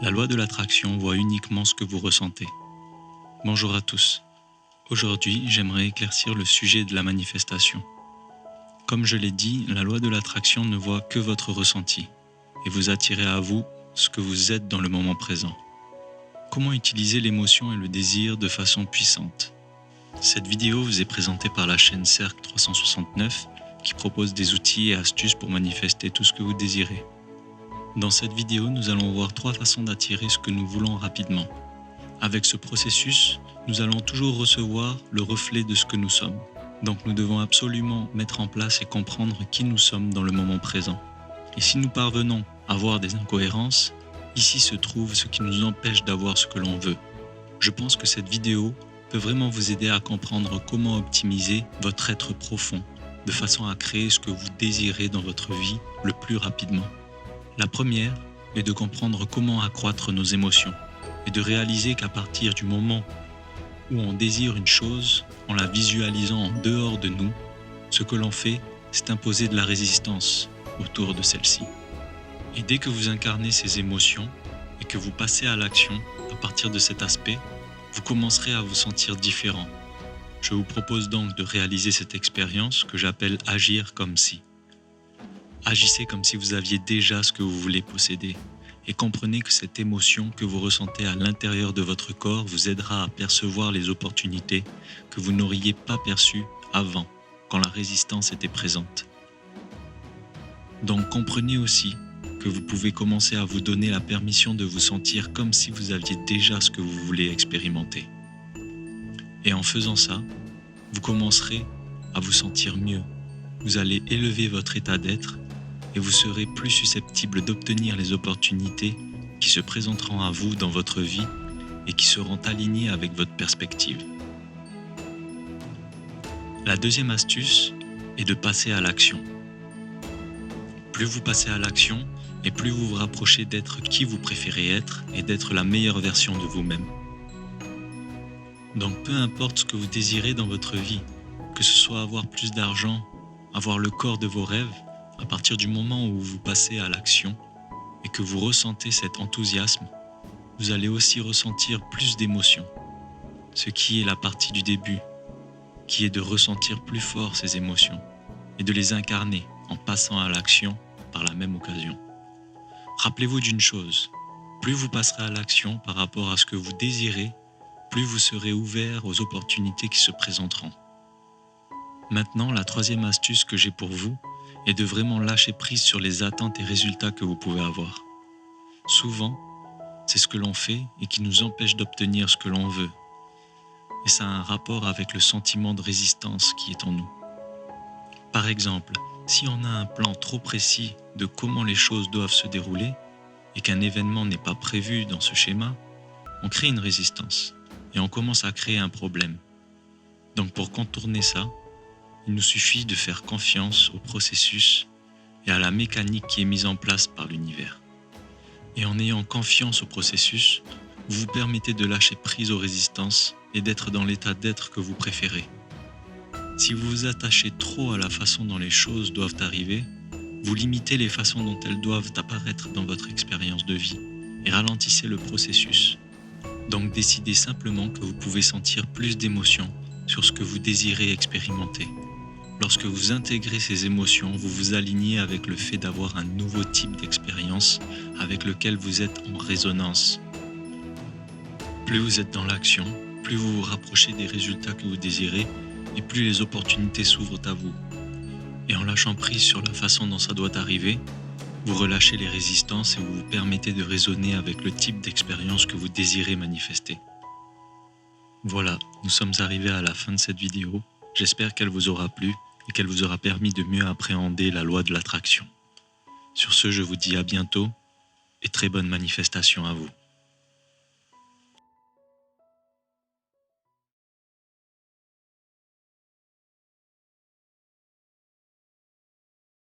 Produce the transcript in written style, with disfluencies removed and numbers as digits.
La loi de l'attraction voit uniquement ce que vous ressentez. Bonjour à tous. Aujourd'hui, j'aimerais éclaircir le sujet de la manifestation. Comme je l'ai dit, la loi de l'attraction ne voit que votre ressenti et vous attirez à vous ce que vous êtes dans le moment présent. Comment utiliser l'émotion et le désir de façon puissante? Cette vidéo vous est présentée par la chaîne Cercle 369 qui propose des outils et astuces pour manifester tout ce que vous désirez. Dans cette vidéo, nous allons voir 3 façons d'attirer ce que nous voulons rapidement. Avec ce processus, nous allons toujours recevoir le reflet de ce que nous sommes. Donc nous devons absolument mettre en place et comprendre qui nous sommes dans le moment présent. Et si nous parvenons à voir des incohérences, ici se trouve ce qui nous empêche d'avoir ce que l'on veut. Je pense que cette vidéo peut vraiment vous aider à comprendre comment optimiser votre être profond, de façon à créer ce que vous désirez dans votre vie le plus rapidement. La première est de comprendre comment accroître nos émotions et de réaliser qu'à partir du moment où on désire une chose, en la visualisant en dehors de nous, ce que l'on fait, c'est imposer de la résistance autour de celle-ci. Et dès que vous incarnez ces émotions et que vous passez à l'action, à partir de cet aspect, vous commencerez à vous sentir différent. Je vous propose donc de réaliser cette expérience que j'appelle « agir comme si ». Agissez comme si vous aviez déjà ce que vous voulez posséder et comprenez que cette émotion que vous ressentez à l'intérieur de votre corps vous aidera à percevoir les opportunités que vous n'auriez pas perçues avant, quand la résistance était présente. Donc comprenez aussi que vous pouvez commencer à vous donner la permission de vous sentir comme si vous aviez déjà ce que vous voulez expérimenter. Et en faisant ça, vous commencerez à vous sentir mieux. Vous allez élever votre état d'être et vous serez plus susceptible d'obtenir les opportunités qui se présenteront à vous dans votre vie et qui seront alignées avec votre perspective. La deuxième astuce est de passer à l'action. Plus vous passez à l'action, et plus vous vous rapprochez d'être qui vous préférez être et d'être la meilleure version de vous-même. Donc peu importe ce que vous désirez dans votre vie, que ce soit avoir plus d'argent, avoir le corps de vos rêves, à partir du moment où vous passez à l'action et que vous ressentez cet enthousiasme, vous allez aussi ressentir plus d'émotions, ce qui est la partie du début, qui est de ressentir plus fort ces émotions et de les incarner en passant à l'action par la même occasion. Rappelez-vous d'une chose, plus vous passerez à l'action par rapport à ce que vous désirez, plus vous serez ouvert aux opportunités qui se présenteront. Maintenant, la troisième astuce que j'ai pour vous est de vraiment lâcher prise sur les attentes et résultats que vous pouvez avoir. Souvent, c'est ce que l'on fait et qui nous empêche d'obtenir ce que l'on veut. Et ça a un rapport avec le sentiment de résistance qui est en nous. Par exemple, si on a un plan trop précis de comment les choses doivent se dérouler et qu'un événement n'est pas prévu dans ce schéma, on crée une résistance et on commence à créer un problème. Donc pour contourner ça, il nous suffit de faire confiance au processus et à la mécanique qui est mise en place par l'univers. Et en ayant confiance au processus, vous vous permettez de lâcher prise aux résistances et d'être dans l'état d'être que vous préférez. Si vous vous attachez trop à la façon dont les choses doivent arriver, vous limitez les façons dont elles doivent apparaître dans votre expérience de vie et ralentissez le processus. Donc décidez simplement que vous pouvez sentir plus d'émotions sur ce que vous désirez expérimenter. Lorsque vous intégrez ces émotions, vous vous alignez avec le fait d'avoir un nouveau type d'expérience avec lequel vous êtes en résonance. Plus vous êtes dans l'action, plus vous vous rapprochez des résultats que vous désirez et plus les opportunités s'ouvrent à vous. Et en lâchant prise sur la façon dont ça doit arriver, vous relâchez les résistances et vous vous permettez de raisonner avec le type d'expérience que vous désirez manifester. Voilà, nous sommes arrivés à la fin de cette vidéo. J'espère qu'elle vous aura plu et qu'elle vous aura permis de mieux appréhender la loi de l'attraction. Sur ce, je vous dis à bientôt et très bonne manifestation à vous.